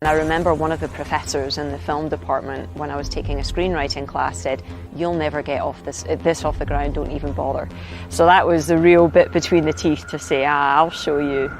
And I remember one of the professors in the film department, when I was taking a screenwriting class, said, "You'll never get this off the ground, don't even bother." So that was the real bit between the teeth to say, I'll show you.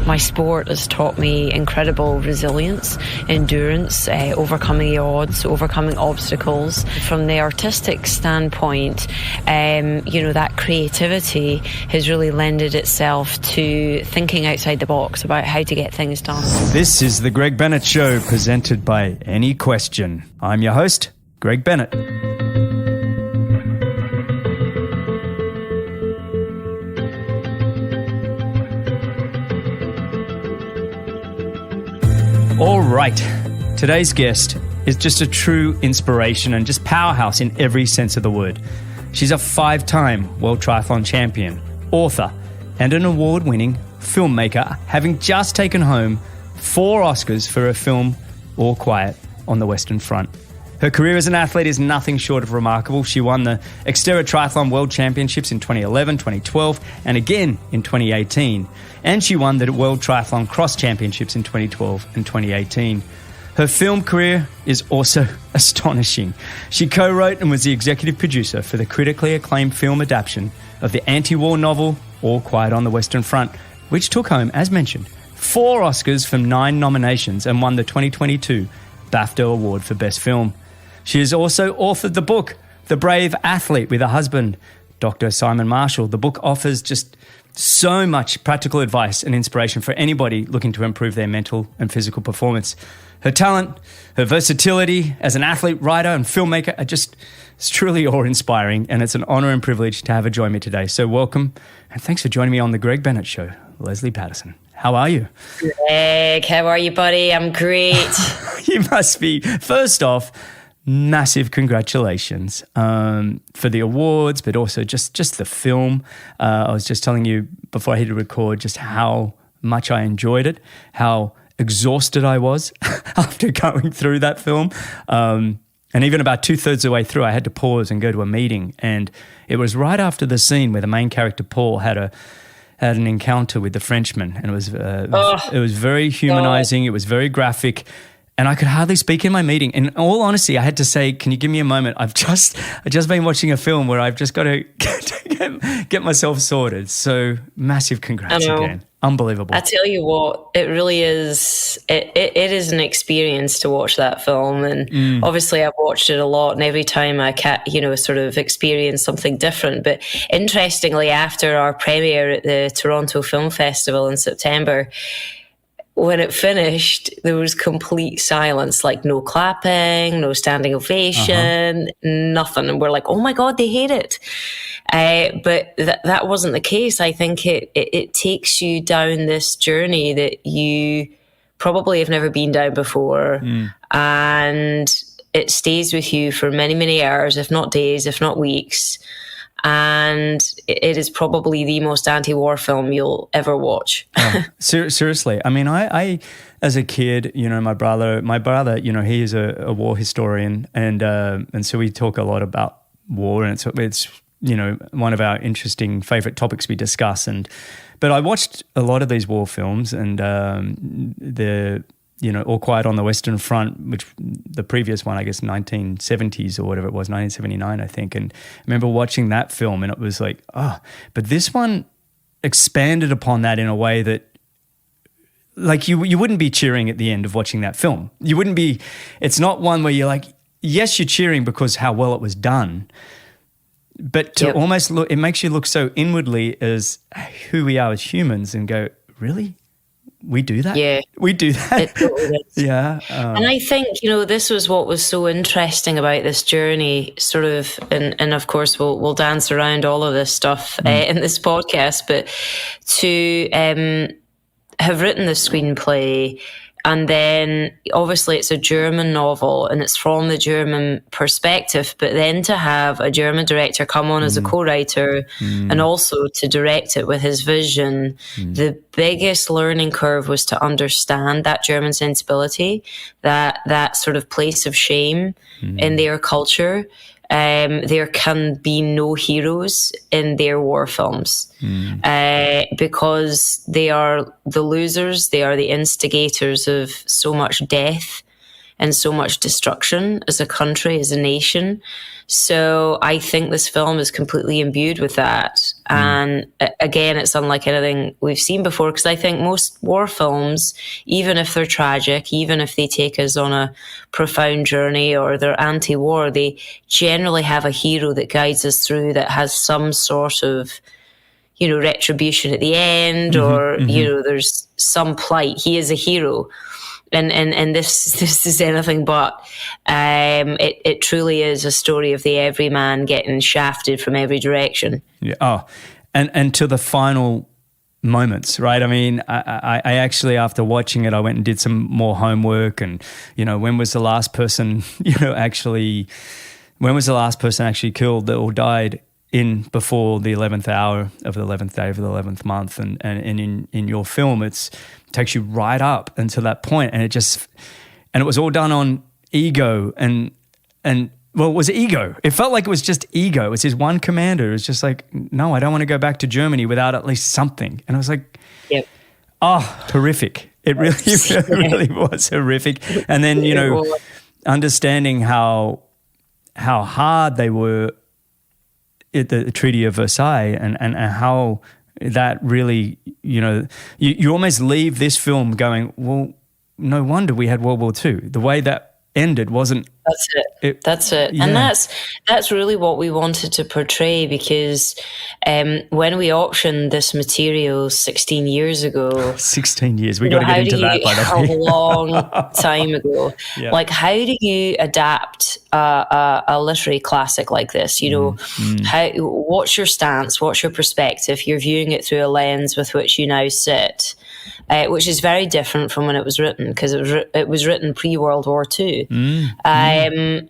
My sport has taught me incredible resilience, endurance, overcoming the odds, overcoming obstacles. From the artistic standpoint, that creativity has really lended itself to thinking outside the box about how to get things done. This is the Greg Bennett Show, presented by Any Question. I'm your host, Greg Bennett. All right, today's guest is just a true inspiration and just powerhouse in every sense of the word. She's a 5-time World Triathlon champion, author, and an award-winning filmmaker, having just taken home 4 Oscars for her film All Quiet on the Western Front. Her career as an athlete is nothing short of remarkable. She won the XTERRA Triathlon World Championships in 2011, 2012, and again in 2018. And she won the World Triathlon Cross Championships in 2012 and 2018. Her film career is also astonishing. She co-wrote and was the executive producer for the critically acclaimed film adaptation of the anti-war novel All Quiet on the Western Front, which took home, as mentioned, 4 Oscars from 9 nominations and won the 2022 BAFTA Award for Best Film. She has also authored the book, The Brave Athlete, with her husband, Dr. Simon Marshall. The book offers just so much practical advice and inspiration for anybody looking to improve their mental and physical performance. Her talent, her versatility as an athlete, writer, and filmmaker it's truly awe-inspiring, and it's an honor and privilege to have her join me today. So welcome, and thanks for joining me on the Greg Bennett Show, Lesley Paterson. How are you? Greg, how are you, buddy? I'm great. You must be. First off, massive congratulations for the awards, but also just the film. I was just telling you before I hit record just how much I enjoyed it, how exhausted I was after going through that film. And even about 2/3 of the way through, I had to pause and go to a meeting. And it was right after the scene where the main character, Paul, had an encounter with the Frenchman. And it was very humanizing. It was very graphic. And I could hardly speak in my meeting. In all honesty, I had to say, "Can you give me a moment? I've just been watching a film where I've just got to get myself sorted." So massive congrats again. Unbelievable. I tell you what, it really is. It is an experience to watch that film, and obviously I've watched it a lot. And every time I sort of experience something different. But interestingly, after our premiere at the Toronto Film Festival in September, when it finished, there was complete silence, like no clapping, no standing ovation, nothing. And we're like, oh my God, they hate it. But that wasn't the case. I think it takes you down this journey that you probably have never been down before. And it stays with you for many, many hours, if not days, if not weeks. And it is probably the most anti-war film you'll ever watch. Seriously. I mean, I as a kid, my brother, he is a war historian, and so we talk a lot about war, and it's one of our interesting favorite topics we discuss. But I watched a lot of these war films, and All Quiet on the Western Front, which the previous one, I guess, 1970s or whatever it was, 1979, I think. And I remember watching that film, and it was like, but this one expanded upon that in a way that, like, you wouldn't be cheering at the end of watching that film. You wouldn't be, it's not one where you're like, yes, you're cheering because how well it was done, but to almost look, it makes you look so inwardly as who we are as humans and go, really? We do that? Yeah. We do that? It totally is. Yeah. And I think, this was what was so interesting about this journey, sort of, and of course we'll dance around all of this stuff in this podcast, but to have written the screenplay, and then obviously it's a German novel and it's from the German perspective, but then to have a German director come on as a co-writer and also to direct it with his vision, the biggest learning curve was to understand that German sensibility, that sort of place of shame in their culture. there can be no heroes in their war films, because they are the losers, they are the instigators of so much death and so much destruction as a country, as a nation. So I think this film is completely imbued with that. And again, it's unlike anything we've seen before, because I think most war films, even if they're tragic, even if they take us on a profound journey or they're anti-war, they generally have a hero that guides us through, that has some sort of, you know, retribution at the end, or, you know, there's some plight. He is a hero. And this is anything but. It truly is a story of the everyman getting shafted from every direction. Yeah. Oh, and to the final moments, right? I mean, I actually, after watching it, I went and did some more homework, and, you know, when was the last person actually killed or died before the 11th hour of the 11th day of the 11th month, and in your film, it takes you right up until that point, and it was all done on ego, and well, it was ego. It felt like it was just ego. It was his one commander. It was just like, no, I don't want to go back to Germany without at least something. And I was like, yep. Oh, horrific. It really was horrific. And then, you know, understanding how hard they were at the Treaty of Versailles, and how that really, you know, you almost leave this film going, well, no wonder we had World War II. The way that ended wasn't. That's it. Yeah. And that's really what we wanted to portray, because when we optioned this material 16 years ago. 16 years. We got to get into that, by the way. A long time ago. Yeah. Like, how do you adapt a literary classic like this? You know, what's your stance? What's your perspective? You're viewing it through a lens with which you now sit. Which is very different from when it was written, because it was written pre-World War II.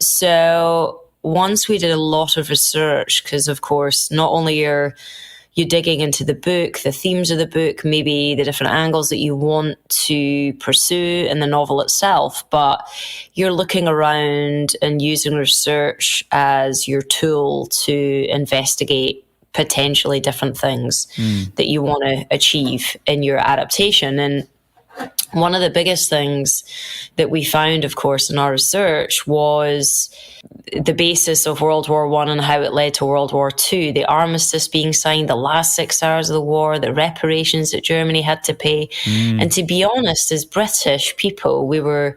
So once we did a lot of research, because of course, not only you're digging into the book, the themes of the book, maybe the different angles that you want to pursue in the novel itself, but you're looking around and using research as your tool to investigate potentially different things that you want to achieve in your adaptation. And one of the biggest things that we found, of course, in our research was the basis of World War I and how it led to World War II, the armistice being signed, the last 6 hours of the war, the reparations that Germany had to pay. And to be honest, as British people, we were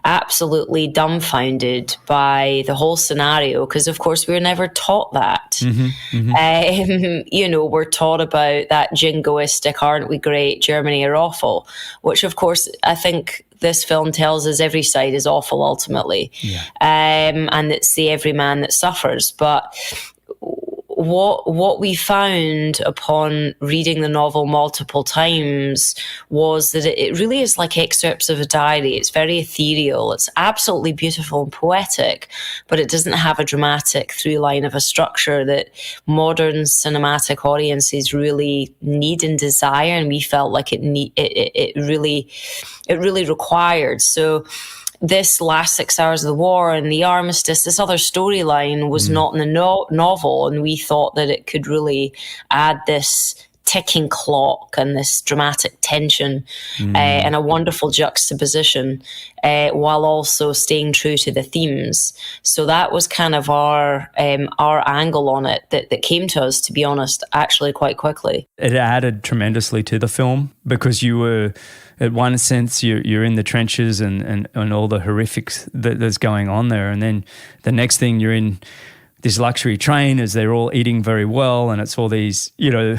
absolutely dumbfounded by the whole scenario, because of course we were never taught that. You know, we're taught about that jingoistic, aren't we great, Germany are awful, which of course I think this film tells us every side is awful ultimately. And it's the everyman that suffers. But what we found upon reading the novel multiple times was that it really is like excerpts of a diary. It's very ethereal. It's absolutely beautiful and poetic, but it doesn't have a dramatic through line of a structure that modern cinematic audiences really need and desire. And we felt like it really required. So this last 6 hours of the war and the armistice, this other storyline was not in the novel, and we thought that it could really add this ticking clock and this dramatic tension and a wonderful juxtaposition while also staying true to the themes. So that was kind of our angle on it that came to us, to be honest, actually quite quickly. It added tremendously to the film, because you were, at one sense, you're in the trenches and all the horrifics that's going on there. And then the next thing, you're in this luxury train as they're all eating very well, and it's all these, you know,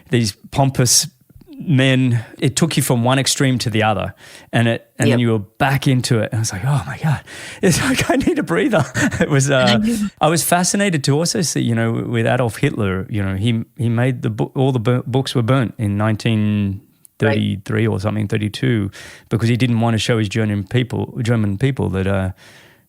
these pompous men. It took you from one extreme to the other, and then you were back into it. And I was like, oh my God, it's like I need a breather. It was. I was fascinated to also see, you know, with Adolf Hitler. You know, he made all the books were burnt in 1933 or something, 32, because he didn't want to show his German people that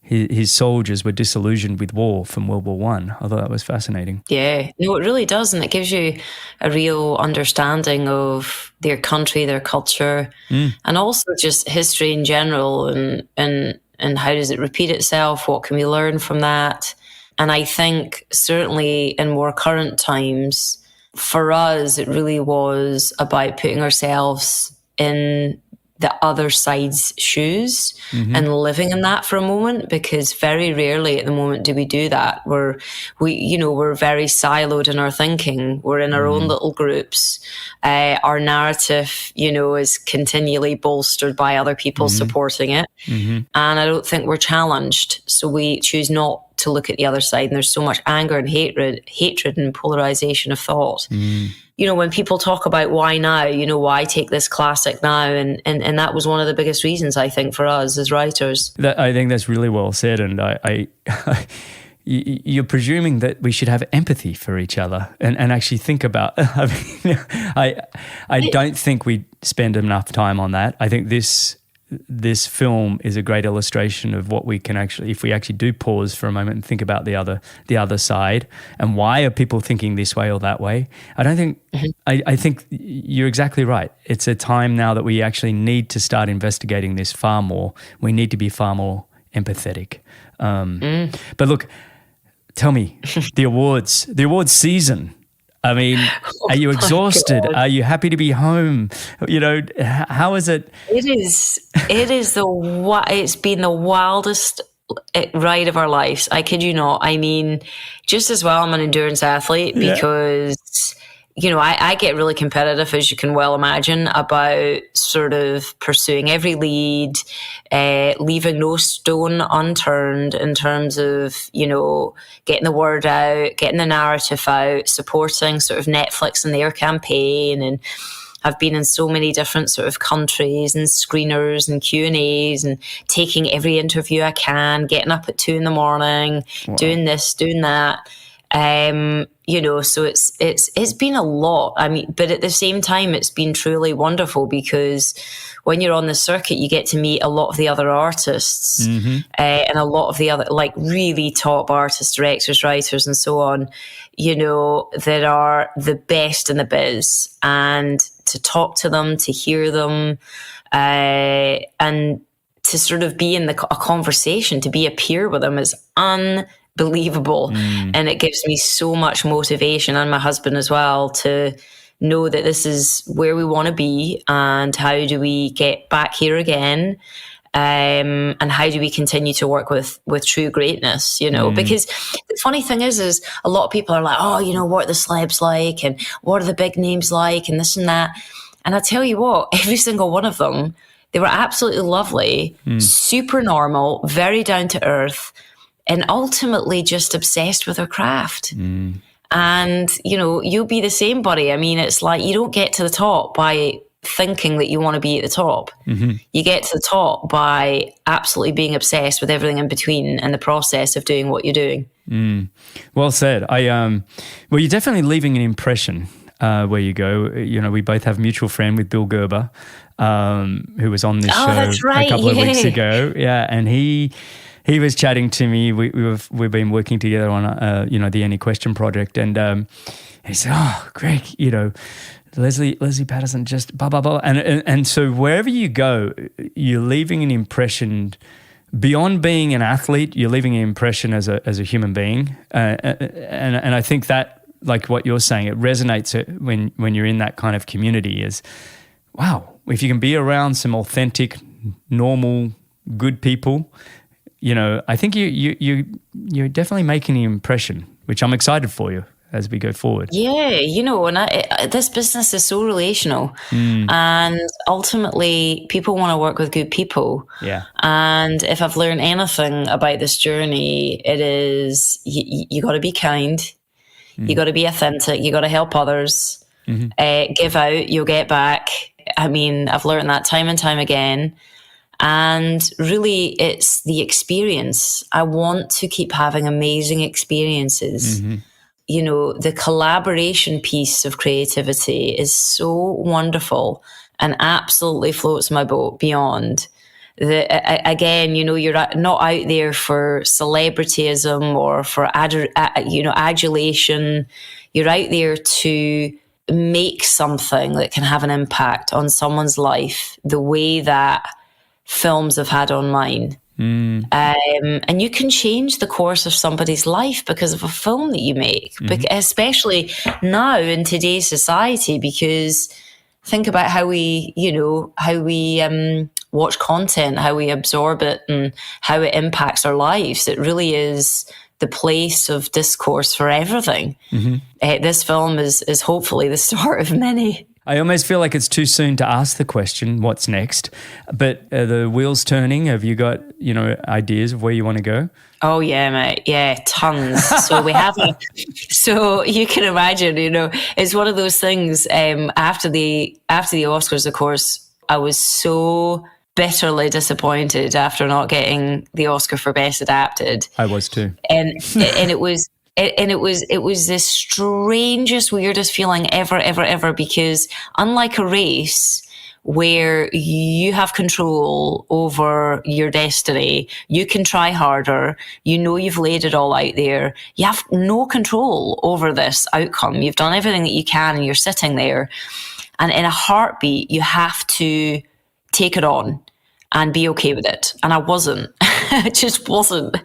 his soldiers were disillusioned with war from World War I. I thought that was fascinating. Yeah, no, it really does. And it gives you a real understanding of their country, their culture, and also just history in general, and how does it repeat itself? What can we learn from that? And I think certainly in more current times, for us, it really was about putting ourselves in the other side's shoes and living in that for a moment, because very rarely at the moment do we do that. We're very siloed in our thinking. We're in our own little groups. Our narrative, is continually bolstered by other people supporting it. And I don't think we're challenged. So we choose not to look at the other side. And there's so much anger and hatred and polarization of thought. When people talk about why now, why take this classic now? And that was one of the biggest reasons, I think, for us as writers. I think that's really well said. And I you're presuming that we should have empathy for each other and actually think about, I don't think we spend enough time on that. I think this film is a great illustration of what we can actually, if we actually do pause for a moment and think about the other side and why are people thinking this way or that way. I don't think, I think you're exactly right. It's a time now that we actually need to start investigating this far more. We need to be far more empathetic. But look, tell me, the awards season. I mean, are you exhausted? Are you happy to be home? How is it? It's been the wildest ride of our lives. I kid you not. I mean, just as well, I'm an endurance athlete because, I get really competitive, as you can well imagine, about sort of pursuing every lead, leaving no stone unturned in terms of, getting the word out, getting the narrative out, supporting sort of Netflix and their campaign. And I've been in so many different sort of countries and screeners and Q&As and taking every interview I can, getting up at 2 a.m, doing this, doing that. So it's been a lot. I mean, but at the same time, it's been truly wonderful because when you're on the circuit, you get to meet a lot of the other artists and a lot of the other, like, really top artists, directors, writers, and so on, that are the best in the biz, and to talk to them, to hear them, and to sort of be in a conversation, to be a peer with them is unbelievable. And it gives me so much motivation, and my husband as well, to know that this is where we want to be and how do we get back here again, and how do we continue to work with true greatness, because the funny thing is a lot of people are like, what are the celebs like and what are the big names like and this and that, and I tell you what, every single one of them, they were absolutely lovely, super normal, very down to earth, and ultimately just obsessed with their craft. And, you'll be the same, buddy. I mean, it's like you don't get to the top by thinking that you want to be at the top. You get to the top by absolutely being obsessed with everything in between and the process of doing what you're doing. Well said. Well, you're definitely leaving an impression where you go. We both have a mutual friend with Bill Gerber, who was on this show that's right. a couple of weeks ago. Yeah, and he was chatting to me. We've been working together on the Any Question project, and he said, "Oh, Greg, Lesley Paterson, just blah blah blah." And so wherever you go, you're leaving an impression. Beyond being an athlete, you're leaving an impression as a human being, and I think that, like what you're saying, it resonates when you're in that kind of community. Is, wow, if you can be around some authentic, normal, good people. I think you're definitely making an impression, which I'm excited for you as we go forward. Yeah, and this business is so relational, and ultimately people want to work with good people. Yeah. And if I've learned anything about this journey, it is you got to be kind, you got to be authentic, you got to help others, give out, you'll get back. I mean, I've learned that time and time again. And really, it's the experience. I want to keep having amazing experiences. The collaboration piece of creativity is so wonderful and absolutely floats my boat beyond. Again, you're not out there for celebrityism or for adulation. You're out there to make something that can have an impact on someone's life the way that films have had on mine. And you can change the course of somebody's life because of a film that you make, especially now in today's society, because think about how we watch content, how we absorb it, and how it impacts our lives. It really is the place of discourse for everything. This film is hopefully the start of many. I almost feel like it's too soon to ask the question, what's next? But are the wheels turning? Have you got, ideas of where you want to go? Oh yeah, mate. Yeah, tons. So we have so you can imagine, it's one of those things. After the Oscars, of course, I was so bitterly disappointed after not getting the Oscar for Best Adapted. I was too. And it was the strangest, weirdest feeling ever, because unlike a race where you have control over your destiny, you can try harder, you've laid it all out there, you have no control over this outcome. You've done everything that you can and you're sitting there. And in a heartbeat, you have to take it on and be okay with it. And I wasn't. I just wasn't.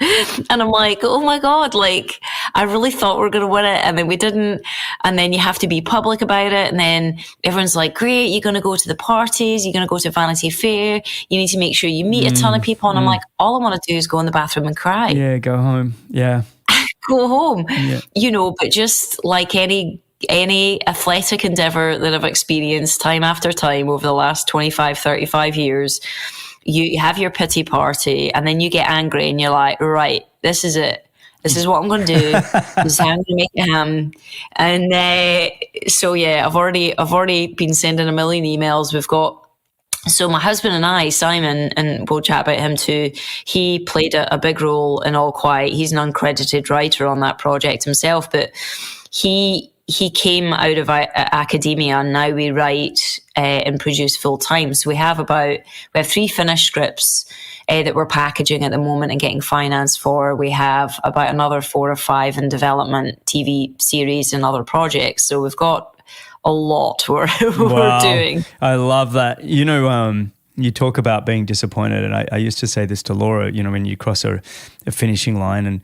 And I'm like, oh my God, I really thought we were going to win it. And then we didn't. And then you have to be public about it. And then everyone's like, great, you're going to go to the parties. You're going to go to Vanity Fair. You need to make sure you meet a ton of people. And I'm like, all I want to do is go in the bathroom and cry. Yeah, go home. Yeah. Go home. Yeah. But just like any athletic endeavor that I've experienced time after time over the last 25, 35 years, you have your pity party and then you get angry and you're like, right, this is it. This is what I'm going to do. This is how I'm going to make it happen. And so, yeah, I've already been sending a million emails. So my husband and I, Simon, and we'll chat about him too, he played a big role in All Quiet. He's an uncredited writer on that project himself, but he came out of academia, and now we write and produce full time. So we have 3 finished scripts that we're packaging at the moment and getting finance for. We have about another 4 or 5 in development, TV series and other projects. So we've got a lot we're doing. I love that. You talk about being disappointed, and I used to say this to Laura, when you cross a finishing line. And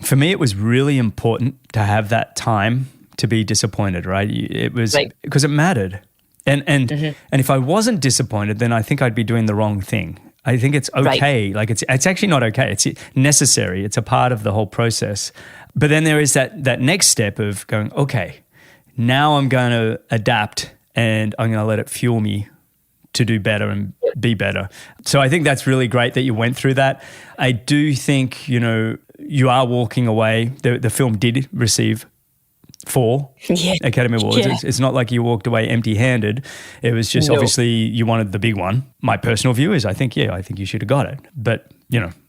for me, it was really important to have that time to be disappointed, right? It was because it mattered. And if I wasn't disappointed, then I think I'd be doing the wrong thing. I think it's okay. Like it's actually not okay. It's necessary. It's a part of the whole process. But then there is that next step of going, okay, now I'm going to adapt and I'm going to let it fuel me to do better and be better. So I think that's really great that you went through that. I do think, you are walking away. The film did receive 4 Academy Awards. Yeah. It's not like you walked away empty-handed. It was just obviously you wanted the big one. My personal view is I think you should have got it. But,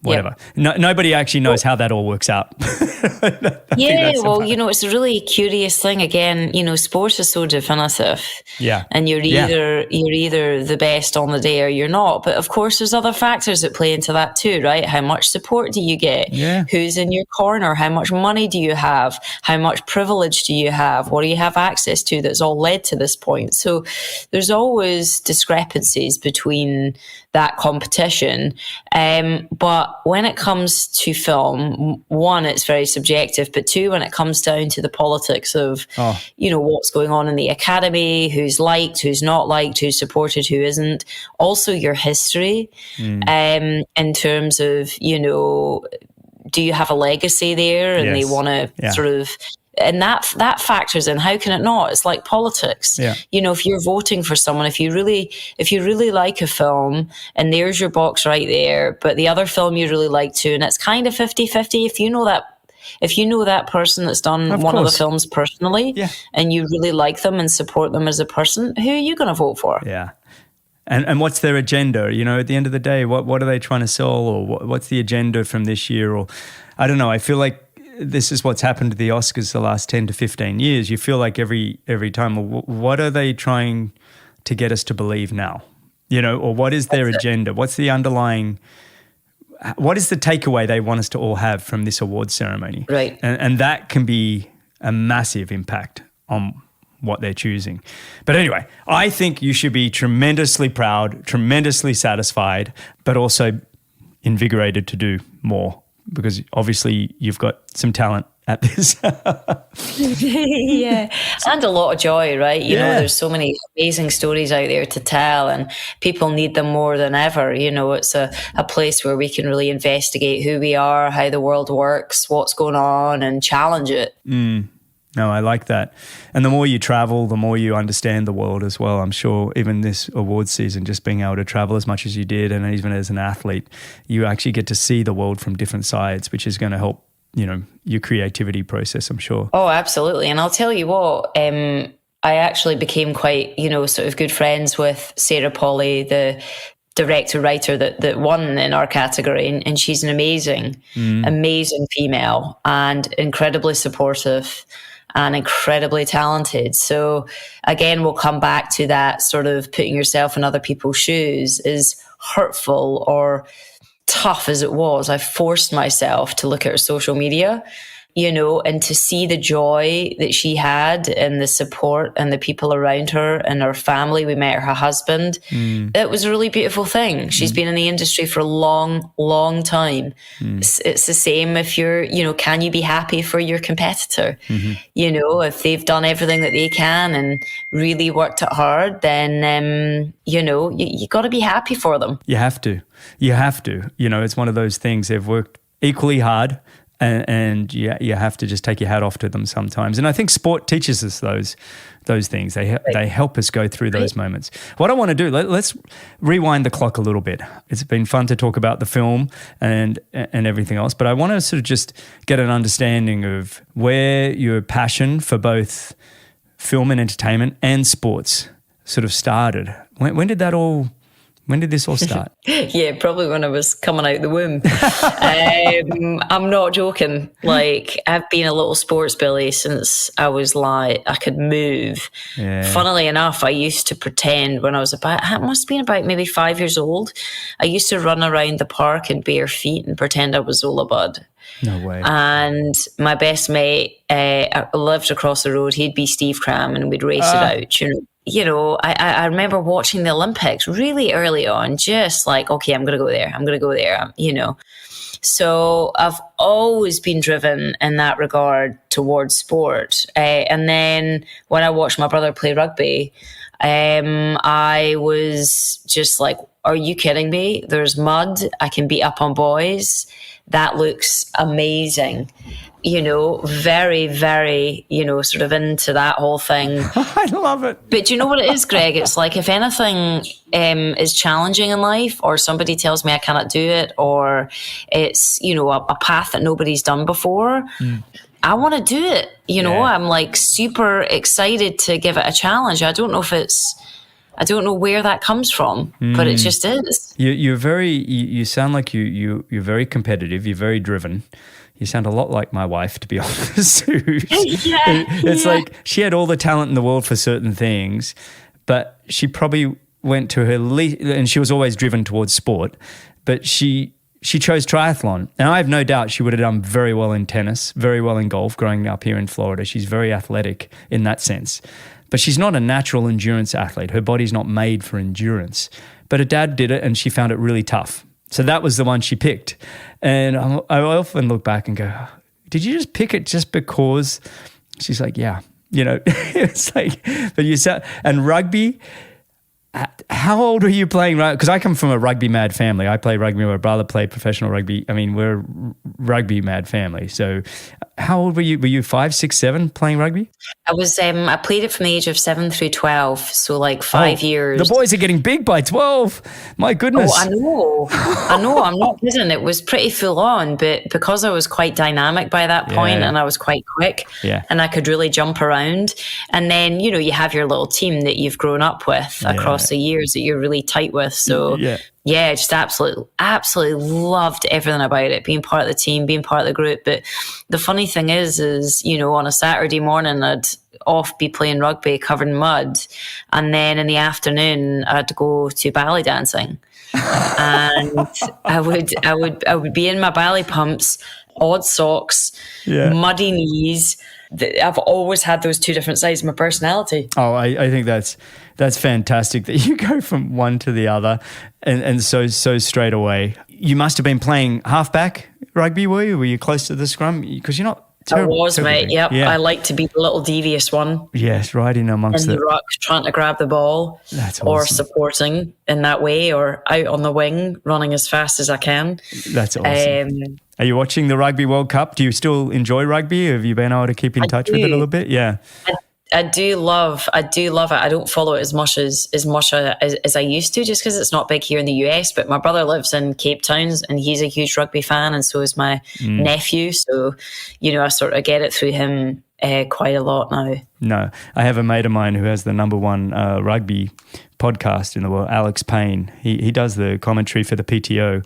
whatever. No, nobody actually knows how that all works out. It's a really curious thing. Again, sport is so definitive. Yeah. And you're either the best on the day or you're not. But of course, there's other factors that play into that too, right? How much support do you get? Yeah. Who's in your corner? How much money do you have? How much privilege do you have? What do you have access to that's all led to this point? So there's always discrepancies between that competition. But when it comes to film, 1, it's very subjective, but 2, when it comes down to the politics of, what's going on in the academy, who's liked, who's not liked, who's supported, who isn't, also your history, in terms of, do you have a legacy there? And they want to sort of, and that factors in. How can it not? It's like politics. Yeah. If you're voting for someone, if you really like a film and there's your box right there, but the other film you really like too, and it's kind of 50-50, if you know that person that's done of the films personally, and you really like them and support them as a person, who are you going to vote for? Yeah. And what's their agenda? At the end of the day, what are they trying to sell, or what's the agenda from this year? Or I don't know. I feel like this is what's happened to the Oscars the last 10 to 15 years. You feel like every time, what are they trying to get us to believe now? Or what is their agenda? What's the underlying, what is the takeaway they want us to all have from this awards ceremony? Right. And that can be a massive impact on what they're choosing. But anyway, I think you should be tremendously proud, tremendously satisfied, but also invigorated to do more? Because obviously you've got some talent at this. Yeah, and a lot of joy, right? You know, there's so many amazing stories out there to tell, and people need them more than ever. You know, it's a place where we can really investigate who we are, how the world works, what's going on, and challenge it. No, I like that. And the more you travel, the more you understand the world as well. I'm sure even this awards season, just being able to travel as much as you did, and even as an athlete, you actually get to see the world from different sides, which is going to help, you know, your creativity process, I'm sure. Oh, absolutely. And I'll tell you what, I actually became quite, you know, sort of good friends with Sarah Polley, the director-writer that won in our category. And she's an amazing female, and incredibly supportive and incredibly talented. So again, we'll come back to that sort of putting yourself in other people's shoes. As hurtful or tough as it was, I forced myself to look at her social media, you know, and to see the joy that she had and the support and the people around her and her family. We met her husband. It was a really beautiful thing. She's been in the industry for a long, long time. It's the same if you're, you know, can you be happy for your competitor? You know, if they've done everything that they can and really worked it hard, then, you know, you got to be happy for them. You have to. You have to. You know, it's one of those things. They've worked equally hard. And you have to just take your hat off to them sometimes. And I think sport teaches us those things. They help us go through those moments. What I want to do, let's rewind the clock a little bit. It's been fun to talk about the film and everything else, but I want to sort of just get an understanding of where your passion for both film and entertainment and sports sort of started. When did this all start? Yeah, probably when I was coming out the womb. I'm not joking. Like, I've been a little sports billy since I was like, I could move. Yeah. Funnily enough, I used to pretend when I was it must have been about maybe 5 years old. I used to run around the park in bare feet and pretend I was Zola Budd. No way. And my best mate lived across the road. He'd be Steve Cram and we'd race it out, you know. You know, I remember watching the Olympics really early on, just like, okay, I'm going to go there, you know. So I've always been driven in that regard towards sport. And then when I watched my brother play rugby, I was just like, are you kidding me? There's mud. I can beat up on boys. That looks amazing. You know, very, very, you know, sort of into that whole thing. I love it. But do you know what it is, Greg? It's like if anything is challenging in life, or somebody tells me I cannot do it, or it's, you know, a path that nobody's done before, I want to do it. You know, I'm like super excited to give it a challenge. I don't know where that comes from, but it just is. You sound like you're very competitive. You're very driven. You sound a lot like my wife, to be honest. It's like she had all the talent in the world for certain things, but she probably went to her and she was always driven towards sport, but she chose triathlon. And I have no doubt she would have done very well in tennis, very well in golf growing up here in Florida. She's very athletic in that sense. But she's not a natural endurance athlete. Her body's not made for endurance. But her dad did it and she found it really tough. So that was the one she picked. And I often look back and go, did you just pick it just because? She's like, yeah. You know, it's like, but you said, and rugby, how old were you playing rugby? Because I come from a rugby mad family. I play rugby. My brother played professional rugby. I mean, we're a rugby mad family. So how old were you? Were you 5, 6, 7 playing rugby? I was, I played it from the age of 7 through 12. So like 5 years. The boys are getting big by 12. My goodness. Oh, I know. I'm not kidding. It was pretty full on, but because I was quite dynamic by that point and I was quite quick and I could really jump around. And then, you know, you have your little team that you've grown up with across the years that you're really tight with. So just absolutely loved everything about it, being part of the team, being part of the group. But the funny thing is, you know, on a Saturday morning, I'd be playing rugby covered in mud. And then in the afternoon, I'd go to ballet dancing. And I would be in my ballet pumps, odd socks, muddy knees. I've always had those two different sides of my personality. Oh, I think that's fantastic that you go from one to the other and so straight away. you must have been playing halfback rugby, were you? Were you close to the scrum? Because you're not terrible. I was, mate. Yep. Yeah. I like to be the little devious one. Yes, right in amongst the ruck, trying to grab the ball. That's awesome. Or supporting in that way, or out on the wing, running as fast as I can. That's awesome. Are you watching the Rugby World Cup? Do you still enjoy rugby? Have you been able to keep in touch with it a little bit? Yeah. I do love it. I don't follow it as much as I used to, just because it's not big here in the US. But my brother lives in Cape Town, and he's a huge rugby fan, and so is my nephew. So, I sort of get it through him quite a lot now. No, I have a mate of mine who has the number one rugby podcast in the world, Alex Payne. He does the commentary for the PTO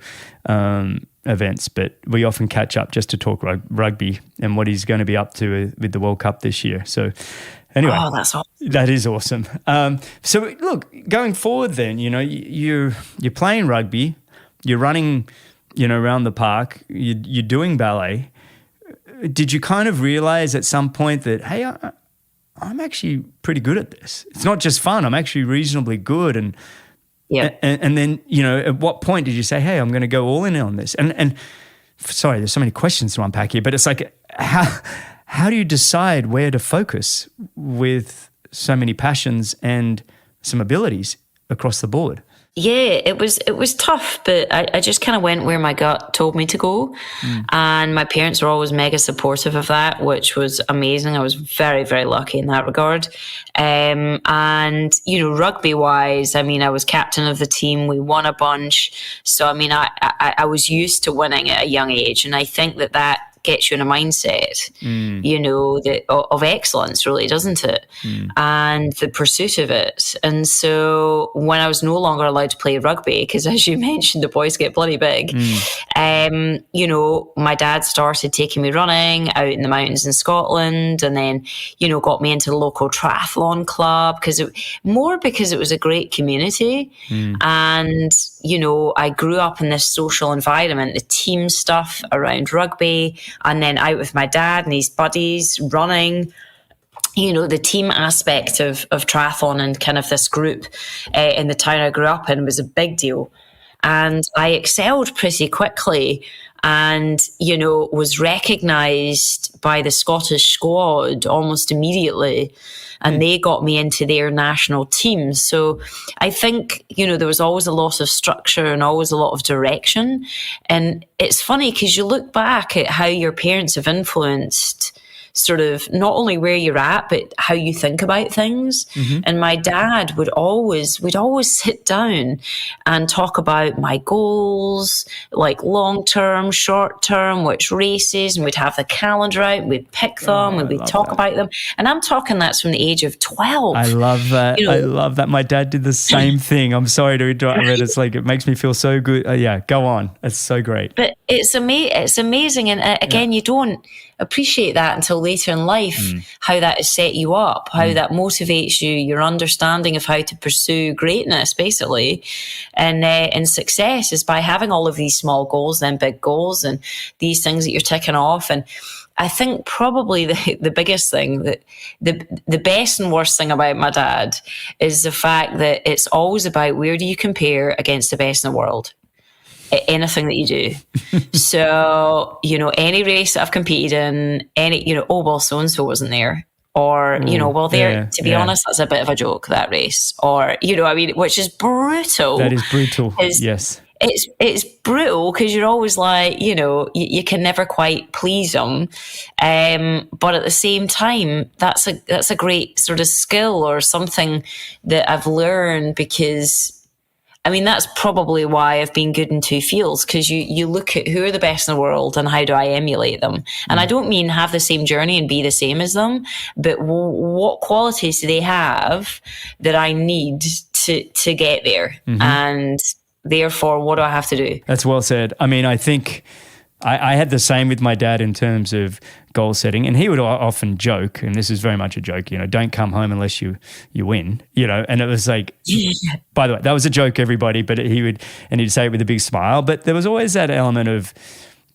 events, but we often catch up just to talk rugby and what he's going to be up to with the World Cup this year. So anyway, that's awesome. That is awesome. So look, going forward then, you're playing rugby, you're running, around the park, you're doing ballet. Did you kind of realize at some point that, hey, I'm actually pretty good at this? It's not just fun, I'm actually reasonably good. And and then, at what point did you say, hey, I'm going to go all in on this? And sorry, there's so many questions to unpack here, but it's like, how do you decide where to focus with so many passions and some abilities across the board? Yeah, it was tough, but I just kind of went where my gut told me to go. And my parents were always mega supportive of that, which was amazing. I was very, very lucky in that regard. And, rugby wise, I was captain of the team. We won a bunch. So, I was used to winning at a young age. And I think that gets you in a mindset, of excellence, really, doesn't it? And the pursuit of it. And so when I was no longer allowed to play rugby, because as you mentioned, the boys get bloody big, my dad started taking me running out in the mountains in Scotland, and then, got me into the local triathlon club because it was a great community. And, I grew up in this social environment, the team stuff around rugby, and then out with my dad and his buddies running. The team aspect of triathlon and kind of this group in the town I grew up in was a big deal. And I excelled pretty quickly and, was recognised by the Scottish squad almost immediately. And they got me into their national team. So I think, there was always a lot of structure and always a lot of direction. And it's funny because you look back at how your parents have influenced sort of not only where you're at, but how you think about things. And my dad we'd always sit down and talk about my goals, like long-term, short-term, which races, and we'd have the calendar out, and we'd pick them, and we'd talk about them. And I'm talking that's from the age of 12. I love that. I love that. My dad did the same thing. I'm sorry to interrupt, but it's like, it makes me feel so good. Go on. It's so great. But it's amazing. And again, you don't appreciate that until later in life, how that has set you up, how that motivates you, your understanding of how to pursue greatness, basically. And success is by having all of these small goals, then big goals, and these things that you're ticking off. And I think probably the biggest thing, that the best and worst thing about my dad is the fact that it's always about where do you compare against the best in the world. Anything that you do. So, any race that I've competed in, so-and-so wasn't there. Or, to be honest, that's a bit of a joke, that race. Or, which is brutal. That is brutal, yes. It's brutal because you're always like, you can never quite please them. But at the same time, that's a great sort of skill or something that I've learned because that's probably why I've been good in two fields, because you look at who are the best in the world and how do I emulate them. And I don't mean have the same journey and be the same as them, but what qualities do they have that I need to get there? And therefore, what do I have to do? That's well said. I think I had the same with my dad in terms of goal setting, and he would often joke, and this is very much a joke, don't come home unless you win, and it was like, by the way, that was a joke, everybody, but he'd say it with a big smile. But there was always that element of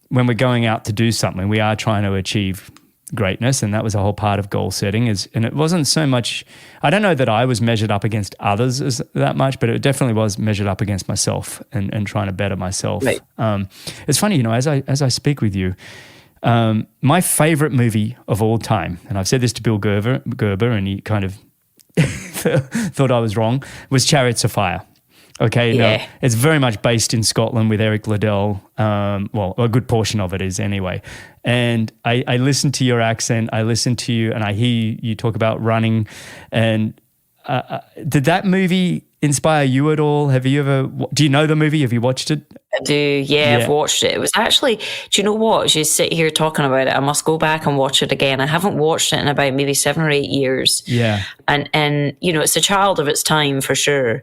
when we're going out to do something, we are trying to achieve greatness, and that was a whole part of goal setting. And it wasn't so much, I don't know that I was measured up against others as that much, but it definitely was measured up against myself and trying to better myself. Right. It's funny, as I speak with you, my favorite movie of all time, and I've said this to Bill Gerber, and he kind of thought I was wrong, was Chariots of Fire. Okay, yeah. No, it's very much based in Scotland with Eric Liddell. Well, a good portion of it is anyway. And I listen to your accent, I listen to you, and I hear you talk about running. And did that movie inspire you at all? Do you know the movie? Have you watched it? I do, yeah, I've watched it. It was actually, do you know what? As you sit here talking about it, I must go back and watch it again. I haven't watched it in about maybe 7 or 8 years. Yeah. And it's a child of its time for sure,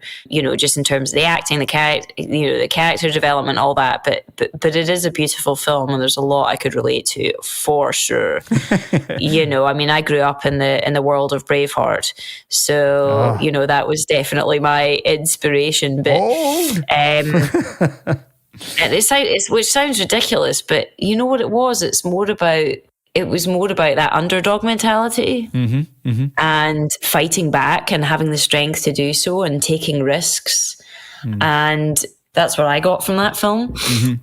just in terms of the acting, the character development, all that. But it is a beautiful film, and there's a lot I could relate to for sure. I grew up in the world of Braveheart. So, that was definitely my inspiration. But and which sounds ridiculous, but you know what it was? It was more about that underdog mentality and fighting back and having the strength to do so and taking risks. And that's what I got from that film.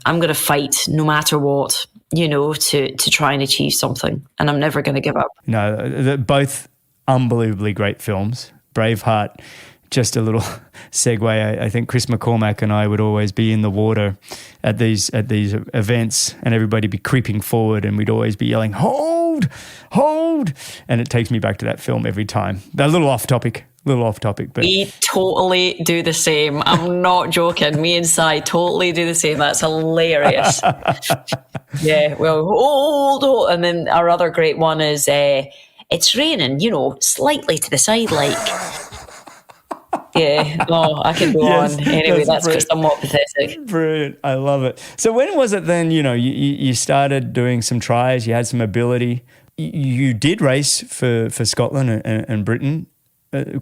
I'm going to fight no matter what, to try and achieve something. And I'm never going to give up. No, they're both unbelievably great films. Braveheart, just a little segue. I think Chris McCormack and I would always be in the water at these events, and everybody be creeping forward, and we'd always be yelling, "Hold, hold!" And it takes me back to that film every time. A little off topic, but we totally do the same. I'm not joking. Me and Si totally do the same. That's hilarious. Yeah. Well, hold, and then our other great one is it's raining. Slightly to the side, like. Yeah, I can go on. Anyway, that's somewhat pathetic. Brilliant. I love it. So when was it then, you started doing some tries, you had some ability. You did race for Scotland and Britain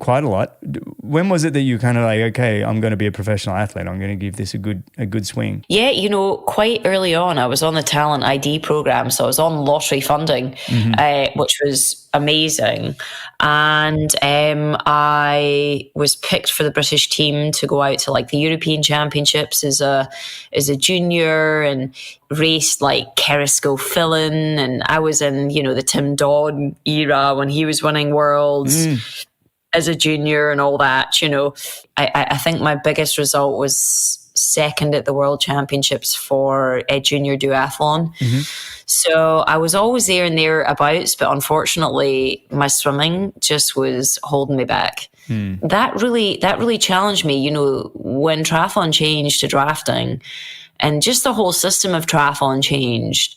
quite a lot. When was it that you kind of like, okay, I'm going to be a professional athlete, I'm going to give this a good swing? Yeah, quite early on, I was on the talent ID program, so I was on lottery funding, which was amazing. And I was picked for the British team to go out to like the European Championships as a junior, and raced like Kerisco Fillon, and I was in the Tim Dodd era when he was winning worlds as a junior and all that. I think my biggest result was second at the World Championships for a junior duathlon. So I was always there and thereabouts, but unfortunately my swimming just was holding me back. That really challenged me, when triathlon changed to drafting and just the whole system of triathlon changed.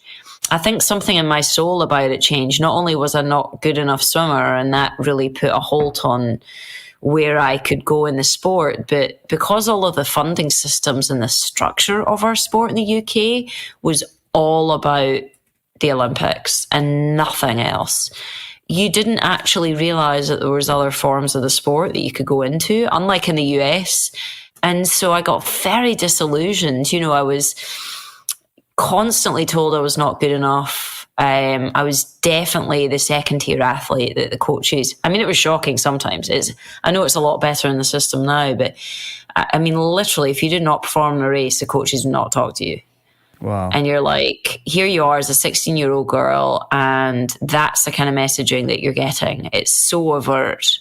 I think something in my soul about it changed. Not only was I not good enough swimmer, and that really put a halt on where I could go in the sport, but because all of the funding systems and the structure of our sport in the UK was all about the Olympics and nothing else, you didn't actually realise that there was other forms of the sport that you could go into, unlike in the US. And so I got very disillusioned. I was constantly told I was not good enough. I was definitely the second tier athlete that the coaches, it was shocking sometimes. I know it's a lot better in the system now, but literally, if you did not perform in a race, the coaches would not talk to you. Wow. And you're like, here you are as a 16-year-old girl, and that's the kind of messaging that you're getting. It's so overt,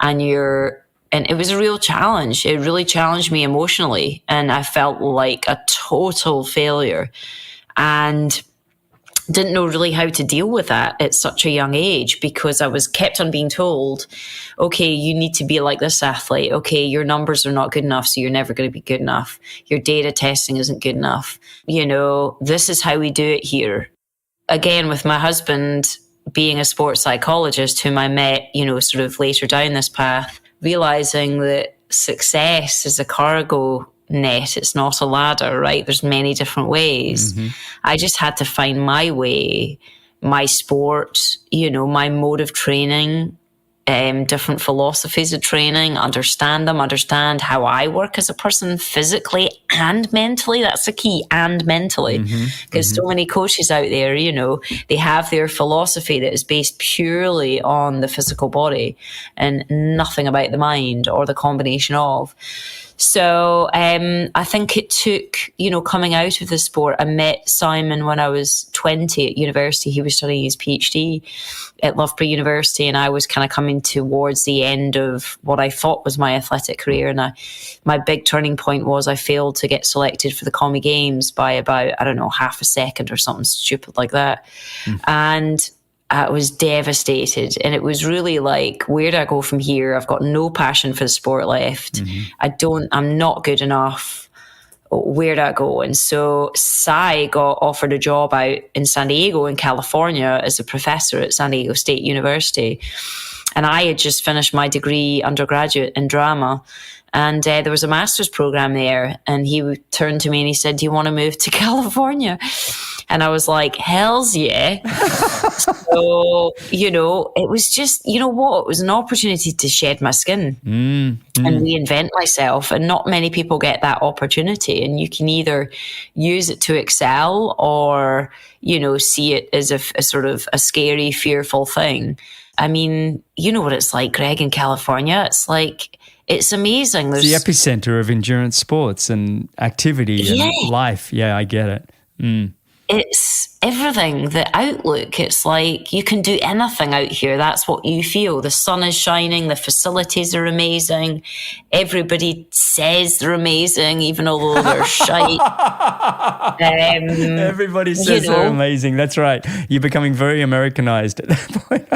and it was a real challenge. It really challenged me emotionally, and I felt like a total failure and didn't know really how to deal with that at such a young age, because I was kept on being told, okay, you need to be like this athlete. Okay, your numbers are not good enough, so you're never going to be good enough. Your data testing isn't good enough. This is how we do it here. Again, with my husband being a sports psychologist whom I met, sort of later down this path, realizing that success is a cargo net, it's not a ladder, right? There's many different ways. I just had to find my way, my sport, my mode of training, different philosophies of training, understand them, understand how I work as a person physically and mentally. That's the key, and mentally, because so many coaches out there, you know, they have their philosophy that is based purely on the physical body and nothing about the mind or the combination of. So I think it took, you know, coming out of the sport. I met Simon when I was 20 at university. He was studying his PhD at Loughborough University, and I was kind of coming towards the end of what I thought was my athletic career. And my big turning point was I failed to get selected for the Commie Games by about, I don't know, half a second or something stupid like that. And I was devastated, and it was really like, where do I go from here? I've got no passion for the sport left. I'm not good enough. Where do I go? And so Sai got offered a job out in San Diego in California as a professor at San Diego State University. And I had just finished my degree undergraduate in drama. And there was a master's program there, and he turned to me and he said, do you want to move to California? And I was like, hells yeah. So, you know, it was just, you know what? It was an opportunity to shed my skin and reinvent myself. And not many people get that opportunity. And you can either use it to excel or, you know, see it as a sort of a scary, fearful thing. I mean, you know what it's like, Greg, in California. It's like, it's amazing. It's the epicenter of endurance sports and activity and life. Yeah, I get it. It's everything, the outlook. It's like you can do anything out here. That's what you feel. The sun is shining. The facilities are amazing. Everybody says they're amazing, even although they're shite. Everybody says they're amazing. That's right. You're becoming very Americanized at that point.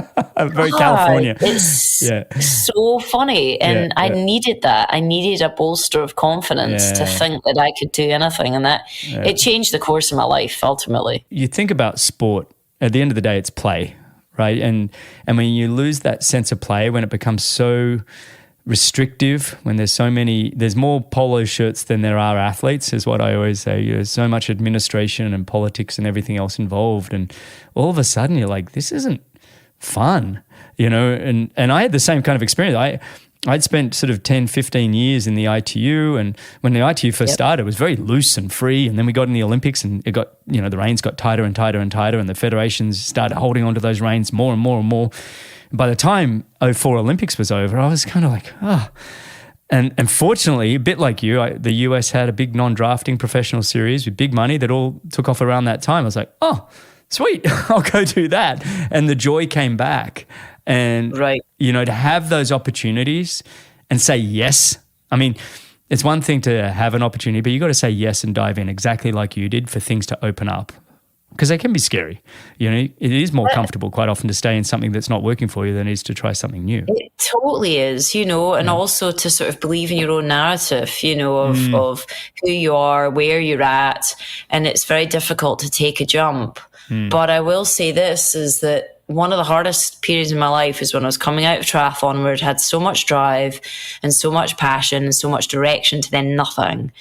Very California. It's so funny. And I needed that. I needed a bolster of confidence to think that I could do anything. And that it changed the course of my life, ultimately. You think about sport, at the end of the day, it's play, right? And when you lose that sense of play, when it becomes so restrictive, when there's more polo shirts than there are athletes, is what I always say. There's so much administration and politics and everything else involved. And all of a sudden you're like, this isn't fun, you know? And I had the same kind of experience. I'd spent sort of 10, 15 years in the ITU, and when the ITU first started, it was very loose and free, and then we got in the Olympics and it got, you know, the reins got tighter and tighter and tighter, and the federations started holding onto those reins more and more and more. By the time 2004 Olympics was over, I was kind of like, And fortunately, a bit like you, the US had a big non-drafting professional series with big money that all took off around that time. I was like, oh, sweet, I'll go do that. And the joy came back. And, you know, to have those opportunities and say yes. I mean, it's one thing to have an opportunity, but you got to say yes and dive in exactly like you did for things to open up, because they can be scary. You know, it is more comfortable quite often to stay in something that's not working for you than it is to try something new. It totally is, you know, and also to sort of believe in your own narrative, you know, of who you are, where you're at. And it's very difficult to take a jump. But I will say this, is that one of the hardest periods in my life is when I was coming out of triathlon, where it had so much drive and so much passion and so much direction to then nothing.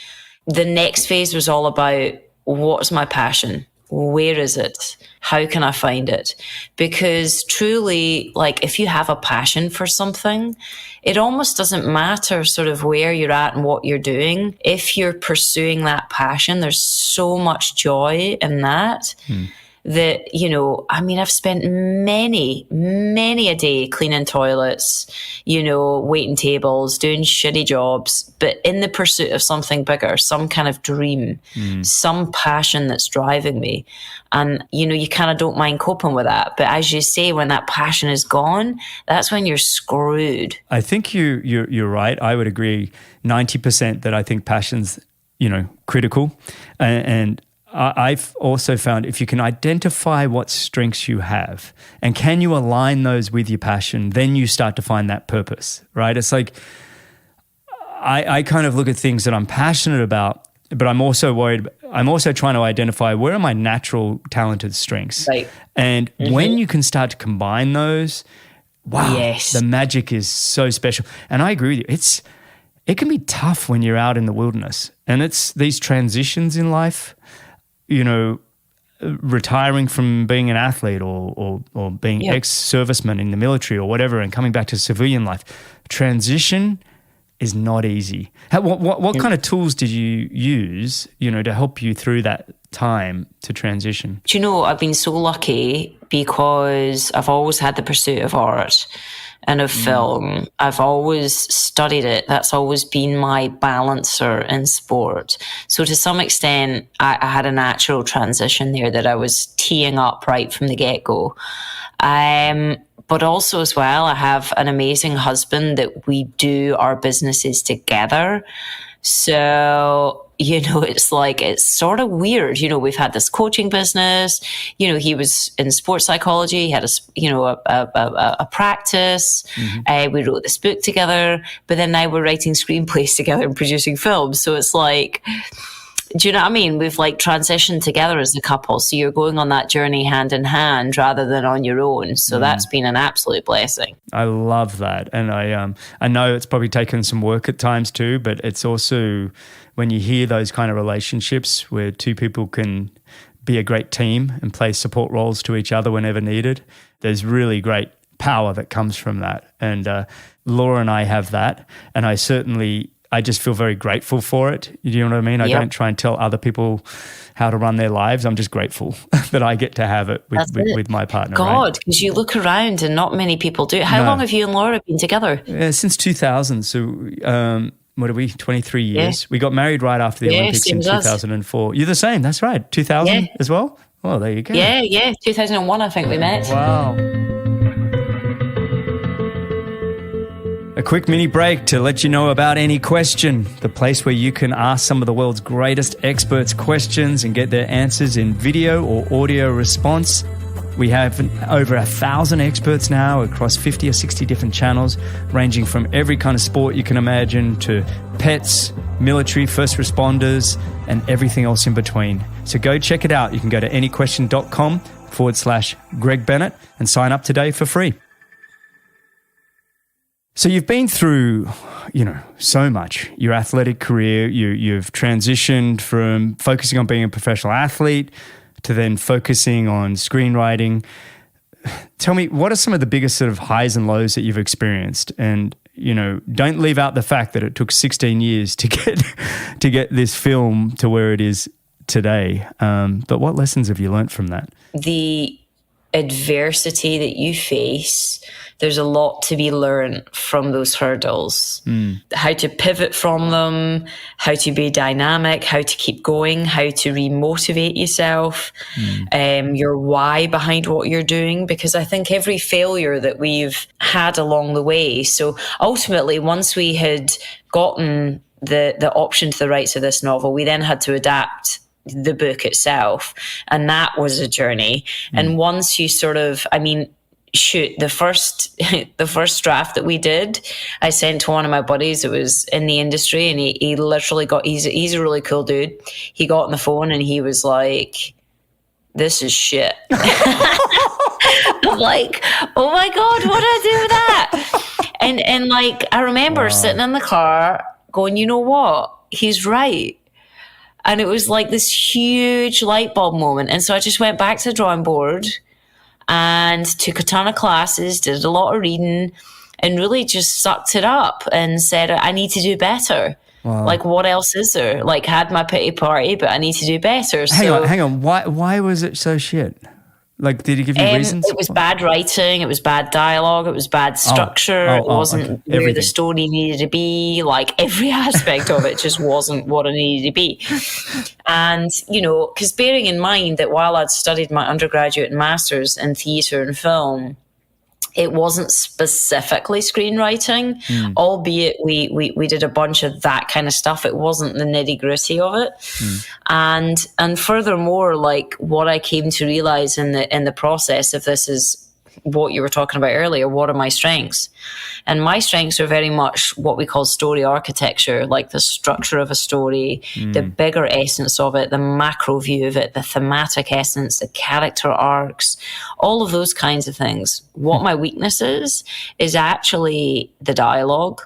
The next phase was all about, what's my passion? Where is it? How can I find it? Because truly, like, if you have a passion for something, it almost doesn't matter sort of where you're at and what you're doing. If you're pursuing that passion, there's so much joy in that. That, you know, I mean, I've spent many a day cleaning toilets, you know, waiting tables, doing shitty jobs, but in the pursuit of something bigger, some kind of dream, some passion that's driving me. And, you know, you kind of don't mind coping with that. But as you say, when that passion is gone, that's when you're screwed. I think you're right. I would agree 90% that I think passion's, you know, critical. And I've also found if you can identify what strengths you have and can you align those with your passion, then you start to find that purpose, right? It's like I kind of look at things that I'm passionate about, but I'm also trying to identify where are my natural talented strengths. Right. And when you can start to combine those, wow, the magic is so special. And I agree with you. It can be tough when you're out in the wilderness, and it's these transitions in life. You know, retiring from being an athlete or being ex-serviceman in the military or whatever and coming back to civilian life. Transition is not easy. What kind of tools did you use, to help you through that time to transition? Do you know, I've been so lucky because I've always had the pursuit of art and of film. I've always studied it. That's always been my balancer in sport. So to some extent, I had a natural transition there that I was teeing up right from the get-go. But also as well, I have an amazing husband that we do our businesses together. So, it's sort of weird. We've had this coaching business. He was in sports psychology. He had a practice. We wrote this book together. But then now we're writing screenplays together and producing films. So it's like, do you know what I mean? We've transitioned together as a couple. So you're going on that journey hand in hand rather than on your own. So that's been an absolute blessing. I love that. And I know it's probably taken some work at times too, but it's also when you hear those kind of relationships where two people can be a great team and play support roles to each other whenever needed, there's really great power that comes from that. And Laura and I have that. And I just feel very grateful for it. You know what I mean? I don't try and tell other people how to run their lives. I'm just grateful that I get to have it with my partner. God, because you look around and not many people do. How long have you and Laura been together? Since 2000. So what are we, 23 years? Yeah. We got married right after the Olympics in 2004. You're the same, that's right. 2000 as well? Oh, there you go. Yeah. 2001 I think we met. Wow. A quick mini break to let you know about Any Question, the place where you can ask some of the world's greatest experts questions and get their answers in video or audio response. We have over 1,000 experts now across 50 or 60 different channels, ranging from every kind of sport you can imagine to pets, military, first responders, and everything else in between. So go check it out. You can go to anyquestion.com/Greg Bennett and sign up today for free. So you've been through, so much. Your athletic career, you've transitioned from focusing on being a professional athlete to then focusing on screenwriting. Tell me, what are some of the biggest sort of highs and lows that you've experienced? And, don't leave out the fact that it took 16 years to get this film to where it is today. But what lessons have you learned from that? The adversity that you face, there's a lot to be learned from those hurdles. How to pivot from them, how to be dynamic, how to keep going, how to remotivate yourself, your why behind what you're doing, because I think every failure that we've had along the way. So ultimately, once we had gotten the option to the rights of this novel, we then had to adapt the book itself. And that was a journey. And once you the first draft that we did, I sent to one of my buddies that was in the industry, and he literally he's a really cool dude. He got on the phone and he was like, "This is shit." I'm like, "Oh my God, what do I do with that?" And I remember sitting in the car going, "You know what? He's right." And it was like this huge light bulb moment. And so I just went back to the drawing board and took a ton of classes, did a lot of reading, and really just sucked it up and said, I need to do better. Wow. What else is there? Had my pity party, but I need to do better. Hang on. Why was it so shit? Did he give you reasons? It was bad writing. It was bad dialogue. It was bad structure. It wasn't where the story needed to be. Every aspect of it just wasn't what it needed to be. And, because bearing in mind that while I'd studied my undergraduate and master's in theatre and film, it wasn't specifically screenwriting, albeit we did a bunch of that kind of stuff. It wasn't the nitty gritty of it. And furthermore, what I came to realize in the process of this is what you were talking about earlier. What are my strengths? And my strengths are very much what we call story architecture, the structure of a story, the bigger essence of it, the macro view of it, the thematic essence, the character arcs, all of those kinds of things. What my weakness is actually the dialogue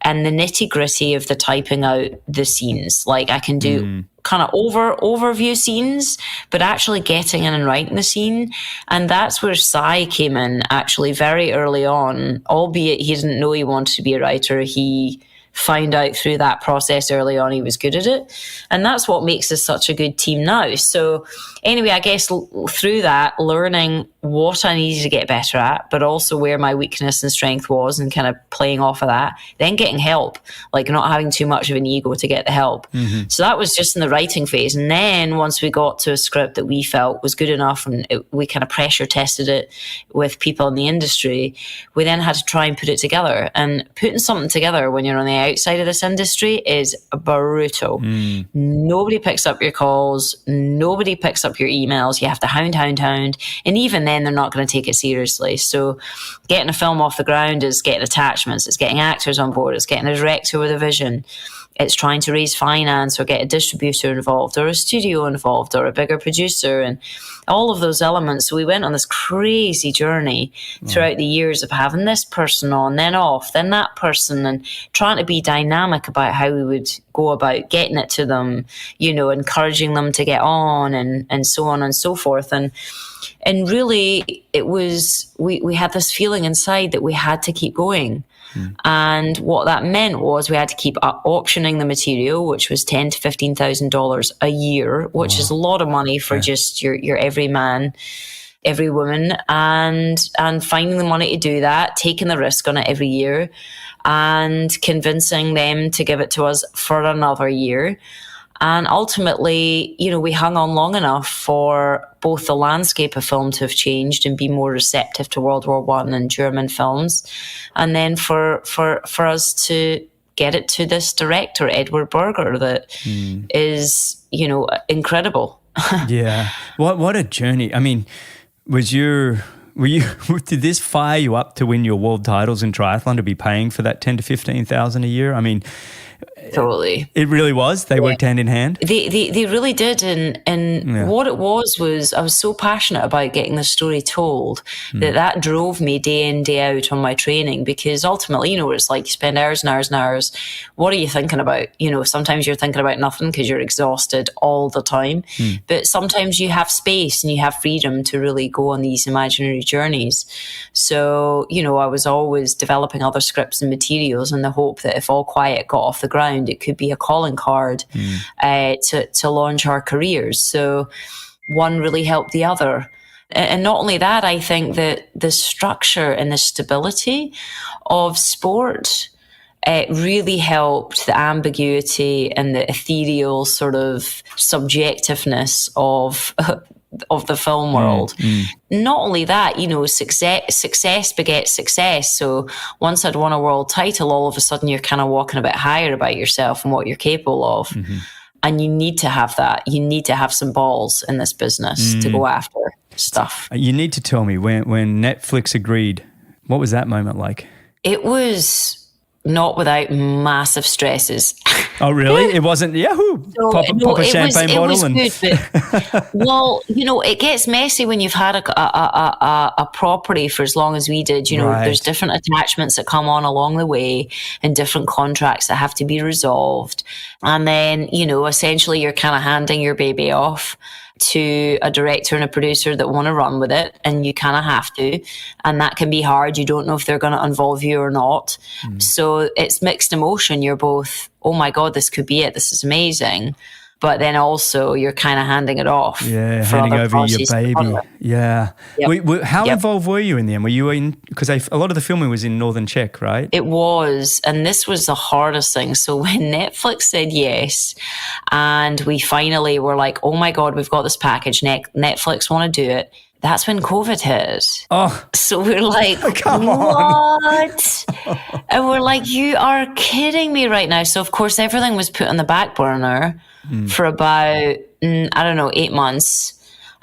and the nitty gritty of the typing out the scenes. I can do kind of overview scenes, but actually getting in and writing the scene. And that's where Sai came in actually very early on, albeit he didn't know he wanted to be a writer. He found out through that process early on he was good at it. And that's what makes us such a good team now. So anyway, I guess through that, learning what I needed to get better at, but also where my weakness and strength was, and kind of playing off of that, then getting help, like not having too much of an ego to get the help. Mm-hmm. So that was just in the writing phase. And then once we got to a script that we felt was good enough, and we kind of pressure tested it with people in the industry, we then had to try and put it together. And putting something together when you're on the outside of this industry is brutal. Nobody picks up your calls. Nobody picks up your emails. You have to hound. And even then, they're not going to take it seriously. So getting a film off the ground is getting attachments. It's getting actors on board. It's getting a director with a vision. It's trying to raise finance or get a distributor involved or a studio involved or a bigger producer and all of those elements. So we went on this crazy journey throughout the years of having this person on, then off, then that person, and trying to be dynamic about how we would go about getting it to them, encouraging them to get on and so on and so forth. And really it was, we had this feeling inside that we had to keep going. And what that meant was we had to keep optioning the material, which was $10,000 to $15,000 a year, which is a lot of money for just your every man, every woman, and finding the money to do that, taking the risk on it every year, and convincing them to give it to us for another year. And ultimately, we hung on long enough for both the landscape of film to have changed and be more receptive to World War I and German films. And then for us to get it to this director, Edward Berger, that is, incredible. Yeah. What a journey. I mean, did this fire you up to win your world titles in triathlon, to be paying for that $10,000 to $15,000 a year? I mean, totally. It really was. They worked hand in hand. They really did. And what it was I was so passionate about getting the story told that drove me day in, day out on my training, because ultimately, it's like you spend hours and hours and hours. What are you thinking about? Sometimes you're thinking about nothing because you're exhausted all the time. But sometimes you have space and you have freedom to really go on these imaginary journeys. So, I was always developing other scripts and materials in the hope that if All Quiet got off the ground, it could be a calling card to launch our careers. So one really helped the other. And not only that, I think that the structure and the stability of sport really helped the ambiguity and the ethereal sort of subjectiveness of the film world. Not only that, success begets success. So once I'd won a world title, all of a sudden you're kind of walking a bit higher about yourself and what you're capable of. And you need to have that. You need to have some balls in this business to go after stuff. You need to tell me, when Netflix agreed, what was that moment like? It was not without massive stresses. Oh, really? It wasn't, yahoo, pop a champagne bottle. It was good, but, well, it gets messy when you've had a property for as long as we did. There's different attachments that come on along the way and different contracts that have to be resolved. And then, essentially you're kind of handing your baby off to a director and a producer that want to run with it, and you kind of have to, and that can be hard. You don't know if they're going to involve you or not. So it's mixed emotion. You're both, oh my God, this could be it, this is amazing, but then also you're kind of handing it off. Yeah, handing over your baby. Yeah. Yep. How involved were you in the end? Were you in, because a lot of the filming was in Northern Czech, right? It was, and this was the hardest thing. So when Netflix said yes, and we finally were like, oh my God, we've got this package, Netflix want to do it. That's when COVID hit. Oh. So we're like, what? And we're like, you are kidding me right now. So of course, everything was put on the back burner for about, 8 months.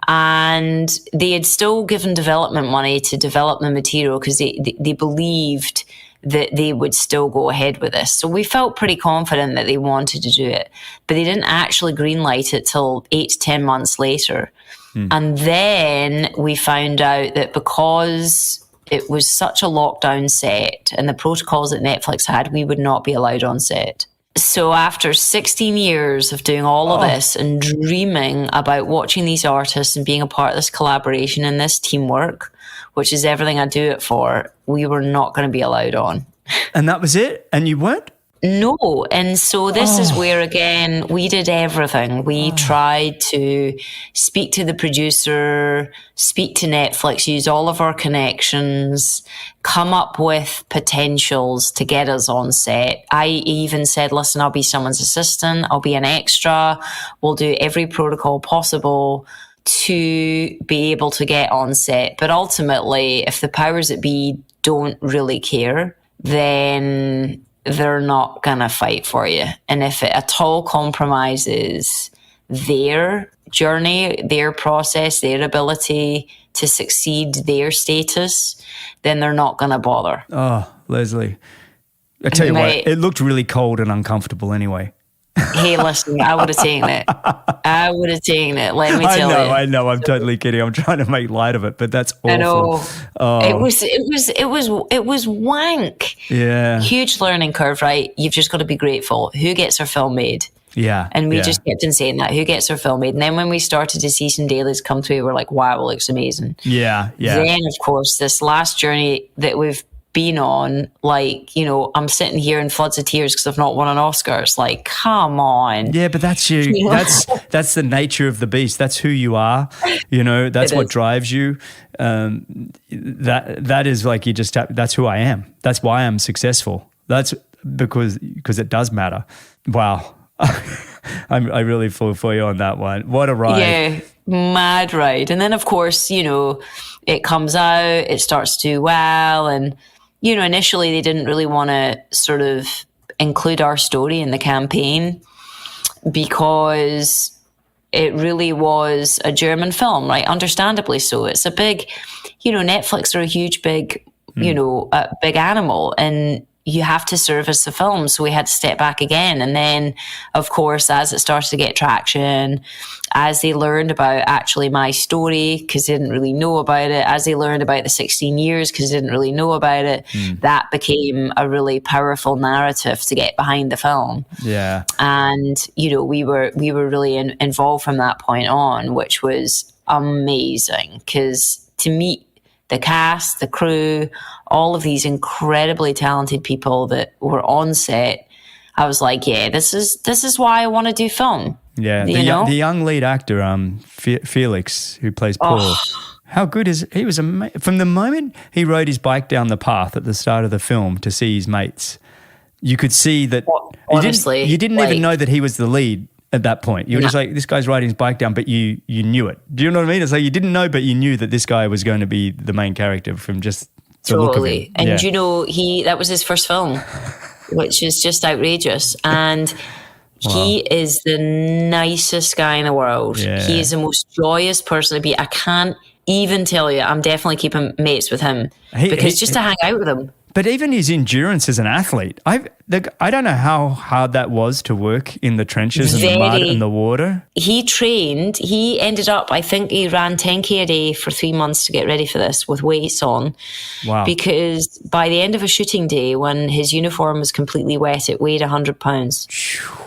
And they had still given development money to develop the material because they believed that they would still go ahead with this. So we felt pretty confident that they wanted to do it, but they didn't actually greenlight it till 8 to 10 months later. And then we found out that because it was such a lockdown set and the protocols that Netflix had, we would not be allowed on set. So after 16 years of doing all of this and dreaming about watching these artists and being a part of this collaboration and this teamwork, which is everything I do it for, we were not going to be allowed on. And that was it? And you weren't? No. And so this is where, again, we did everything. We tried to speak to the producer, speak to Netflix, use all of our connections, come up with potentials to get us on set. I even said, listen, I'll be someone's assistant. I'll be an extra. We'll do every protocol possible to be able to get on set. But ultimately, if the powers that be don't really care, then they're not going to fight for you. And if it at all compromises their journey, their process, their ability to succeed, their status, then they're not going to bother. Oh, Lesley. I tell you what, it looked really cold and uncomfortable anyway. Hey, listen, I would have taken it. I would have taken it. Let me tell you. I know. I'm totally kidding. I'm trying to make light of it, but that's awful. I know. It was wank. Yeah. Huge learning curve, right? You've just got to be grateful. Who gets their film made? Yeah. And we just kept on saying that. Who gets their film made? And then when we started to see some dailies come through, we're like, wow, it looks amazing. Yeah. Yeah. Then, of course, this last journey that we've been on, like, you know, I'm sitting here in floods of tears because I've not won an Oscar. It's like, come on. Yeah, but that's you. You know? That's the nature of the beast. That's who you are. You know, that's what drives you. That is like that's who I am. That's why I'm successful. That's because it does matter. Wow. I really feel for you on that one. What a ride. Yeah, mad ride. And then, of course, you know, it comes out, it starts to do well, and you know, initially they didn't really want to sort of include our story in the campaign because it really was a German film, right? Understandably so. It's a big, you know, Netflix are a huge, big, you know, big animal, and you have to service the film. So we had to step back again. And then, of course, as it started to get traction, as they learned about actually my story, because they didn't really know about it, as they learned about the 16 years, because they didn't really know about it, that became a really powerful narrative to get behind the film. Yeah. And, you know, we were really involved from that point on, which was amazing, because to meet the cast, the crew, all of these incredibly talented people that were on set, I was like, yeah, this is why I want to do film. Yeah, the young lead actor, Felix, who plays Paul. How good is he? Was from the moment he rode his bike down the path at the start of the film to see his mates, you could see that. Honestly, you didn't even know that he was the lead at that point. You were just like, this guy's riding his bike down, but you knew it. Do you know what I mean? It's like you didn't know, but you knew that this guy was going to be the main character from just the look of him. And you know, that was his first film, which is just outrageous. And he is the nicest guy in the world. Yeah. He is the most joyous person to be. I can't even tell you, I'm definitely keeping mates with him because just to hang out with him. But even his endurance as an athlete, I don't know how hard that was to work in the trenches and the mud and the water. He trained. He ended up, I think he ran 10K a day for 3 months to get ready for this with weights on. Wow. Because by the end of a shooting day, when his uniform was completely wet, it weighed 100 pounds.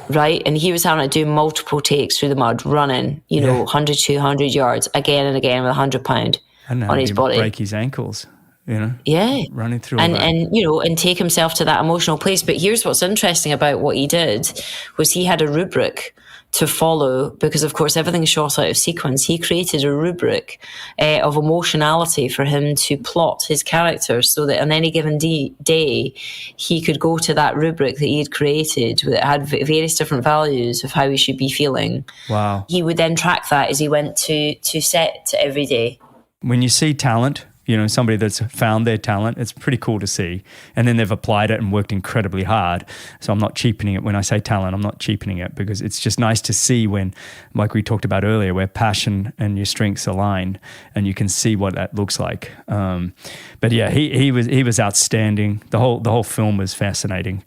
Right? And he was having to do multiple takes through the mud, running, 100, 200 yards again and again with 100 pound on his body. Break his ankles. Running through all that. And take himself to that emotional place. But here's what's interesting about what he did was he had a rubric to follow because, of course, everything's shot out of sequence. He created a rubric of emotionality for him to plot his characters so that on any given day he could go to that rubric that he had created that had various different values of how he should be feeling. Wow. He would then track that as he went to set every day. When you see talent, somebody that's found their talent, it's pretty cool to see. And then they've applied it and worked incredibly hard. So I'm not cheapening it. When I say talent, I'm not cheapening it because it's just nice to see when, like we talked about earlier, where passion and your strengths align and you can see what that looks like. But yeah, he was outstanding. The whole film was fascinating.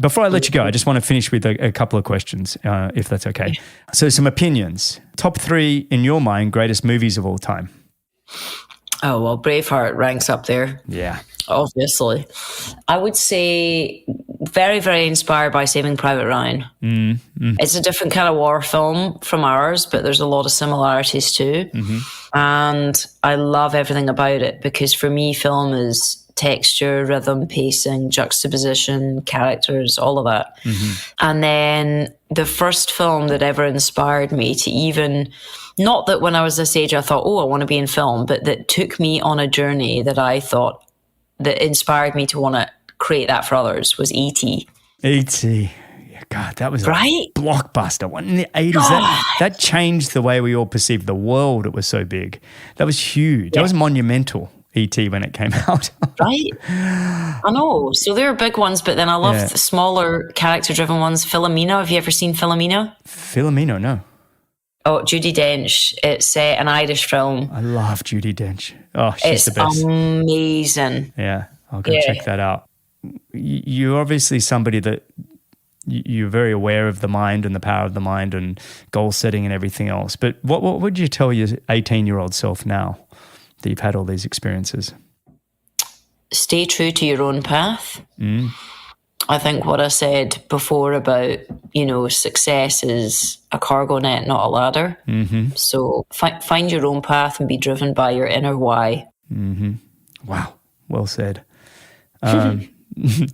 Before I let you go, I just want to finish with a couple of questions, if that's okay. So some opinions. Top 3 in your mind, greatest movies of all time. Oh, well, Braveheart ranks up there. Yeah. Obviously. I would say very, very inspired by Saving Private Ryan. It's a different kind of war film from ours, but there's a lot of similarities too. And I love everything about it, because for me, film is texture, rhythm, pacing, juxtaposition, characters, all of that. And then the first film that ever inspired me to even, not that when I was this age I thought, oh, I want to be in film, but that took me on a journey that I thought that inspired me to want to create that for others, was E.T. E.T. Yeah, God, that was right? a blockbuster. What, in the 80s, that changed the way we all perceived the world. It was so big. That was huge. That was monumental, E.T., when it came out. Right? I know. So there are big ones, but then I love the smaller character-driven ones. Philomena. Have you ever seen Philomena? Philomena, no. Oh, Judi Dench. It's an Irish film. I love Judi Dench. Oh, she's the best. It's amazing. Yeah, I'll go check that out. You're obviously somebody that you're very aware of the mind and the power of the mind and goal setting and everything else. But what would you tell your 18-year-old self now that you've had all these experiences? Stay true to your own path. I think what I said before about, success is a cargo net, not a ladder. So find your own path and be driven by your inner why. Wow. Well said.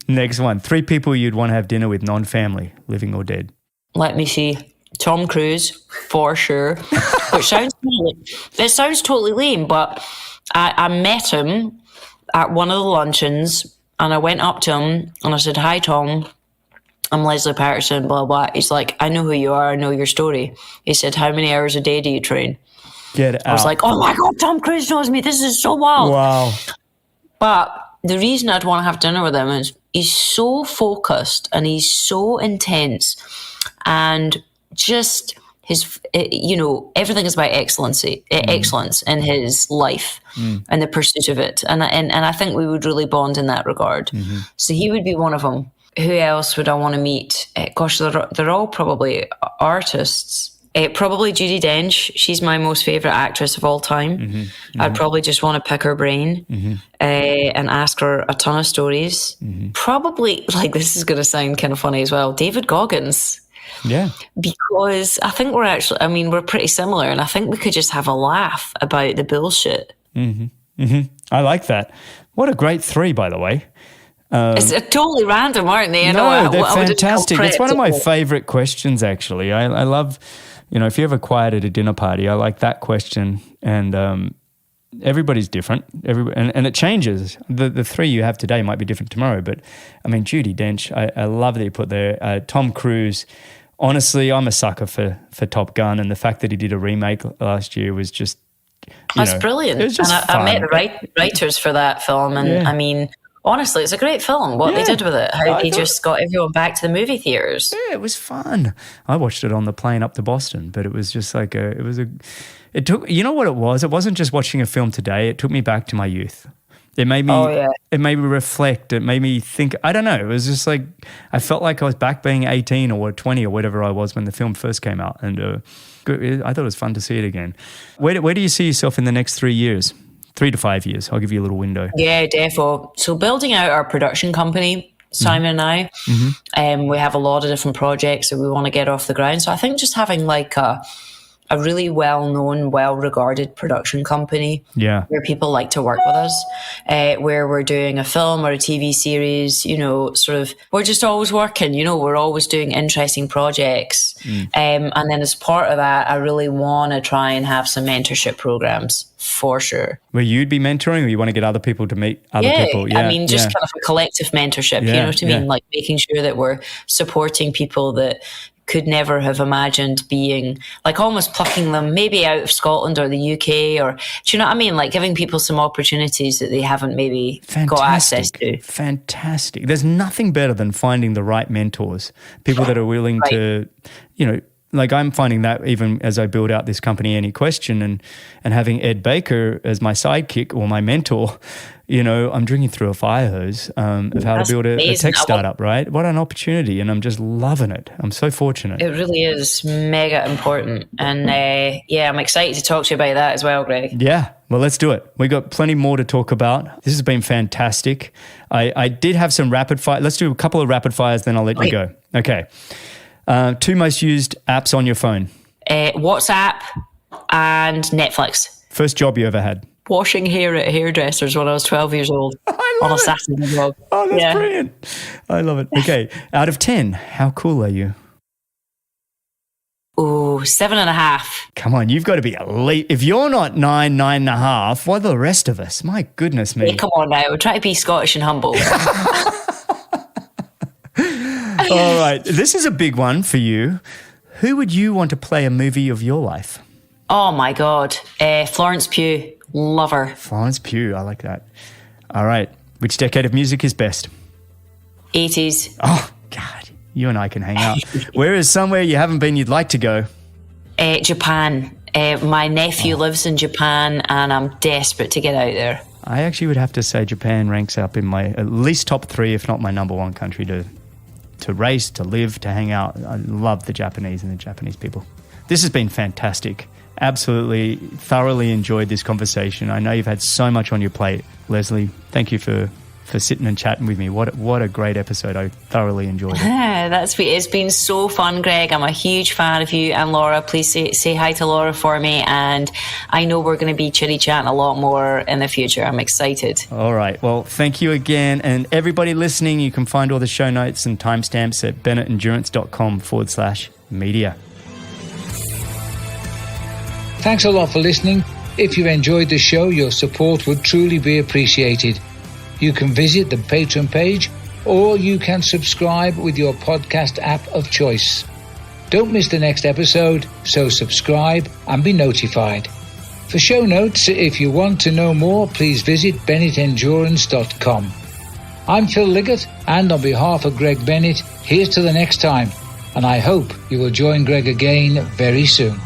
Next one. 3 people you'd want to have dinner with, non-family, living or dead. Let me see. Tom Cruise, for sure. Which sounds totally lame, but I met him at one of the luncheons, and I went up to him and I said, "Hi, Tom. I'm Lesley Paterson, blah, blah." He's like, "I know who you are. I know your story." He said, "How many hours a day do you train?" Get out. I was like, "Oh my God, Tom Cruise knows me. This is so wild." Wow. But the reason I'd want to have dinner with him is he's so focused and he's so intense, and just his, everything is about excellence in his life and the pursuit of it. And I think we would really bond in that regard. So he would be one of them. Who else would I want to meet? Gosh, they're all probably artists. Probably Judi Dench. She's my most favourite actress of all time. I'd probably just want to pick her brain and ask her a ton of stories. Probably, this is going to sound kind of funny as well, David Goggins. Yeah. Because I think we're pretty similar, and I think we could just have a laugh about the bullshit. I like that. What a great 3, by the way. It's totally random, aren't they? They're fantastic. It's one of my favourite questions, actually. I love, if you're ever quiet at a dinner party, I like that question. And everybody's different. And it changes. The 3 you have today might be different tomorrow. But, Judi Dench, I love that you put there. Tom Cruise, honestly, I'm a sucker for Top Gun. And the fact that he did a remake last year was just, that's brilliant. It was just fun. I met the writers for that film. And honestly, it's a great film, what they did with it. How they just got everyone back to the movie theaters. Yeah, it was fun. I watched it on the plane up to Boston, but it was just like it took, you know what it was? It wasn't just watching a film today. It took me back to my youth. It made me, it made me reflect. It made me think, I don't know. It was just like, I felt like I was back being 18 or 20 or whatever I was when the film first came out. And I thought it was fun to see it again. Where do you see yourself in the next 3 years? 3 to 5 years. I'll give you a little window. Yeah, defo. So building out our production company, Simon and I, we have a lot of different projects that we want to get off the ground. So I think just having a really well-known, well-regarded production company where people like to work with us, where we're doing a film or a TV series, we're just always working, we're always doing interesting projects. And then as part of that, I really want to try and have some mentorship programs for sure. Where you'd be mentoring, or you want to get other people to meet other people? Yeah, just kind of a collective mentorship, you know what I mean? Like making sure that we're supporting people that could never have imagined being, like almost plucking them maybe out of Scotland or the UK, or do you know what I mean? Like giving people some opportunities that they haven't maybe got access to. Fantastic. There's nothing better than finding the right mentors, people that are willing to, like I'm finding that even as I build out this company, Any Question, and having Ed Baker as my sidekick or my mentor, you know, I'm drinking through a fire hose of how to build a tech startup, right? What an opportunity. And I'm just loving it. I'm so fortunate. It really is mega important. And I'm excited to talk to you about that as well, Greg. Yeah. Well, let's do it. We got plenty more to talk about. This has been fantastic. I did have some rapid fire. Let's do a couple of rapid fires, then I'll let you go. Okay. 2 most used apps on your phone. WhatsApp and Netflix. First job you ever had. Washing hair at hairdressers when I was 12 years old on a Saturday vlog. Oh, that's brilliant. I love it. Okay. Out of 10, how cool are you? Ooh, 7.5. Come on, you've got to be elite. If you're not 9.5, what are the rest of us? My goodness me. Hey, come on now. We're trying to be Scottish and humble. All right. This is a big one for you. Who would you want to play a movie of your life? Oh, my God. Florence Pugh. Love her. Florence Pugh. I like that. All right. Which decade of music is best? 80s. Oh, God. You and I can hang out. Where is somewhere you haven't been you'd like to go? Japan. My nephew lives in Japan and I'm desperate to get out there. I actually would have to say Japan ranks up in my at least top 3, if not my number 1 country to race, to live, to hang out. I love the Japanese and the Japanese people. This has been fantastic. Absolutely, thoroughly enjoyed this conversation. I know you've had so much on your plate. Lesley, thank you for sitting and chatting with me. What a great episode. I thoroughly enjoyed it. It's been so fun, Greg. I'm a huge fan of you and Laura. Please say hi to Laura for me. And I know we're going to be chitty-chatting a lot more in the future. I'm excited. All right. Well, thank you again. And everybody listening, you can find all the show notes and timestamps at bennettendurance.com/media. Thanks a lot for listening. If you enjoyed the show, your support would truly be appreciated. You can visit the Patreon page, or you can subscribe with your podcast app of choice. Don't miss the next episode, so subscribe and be notified. For show notes, if you want to know more, please visit bennettendurance.com. I'm Phil Liggett, and on behalf of Greg Bennett, here's to the next time, and I hope you will join Greg again very soon.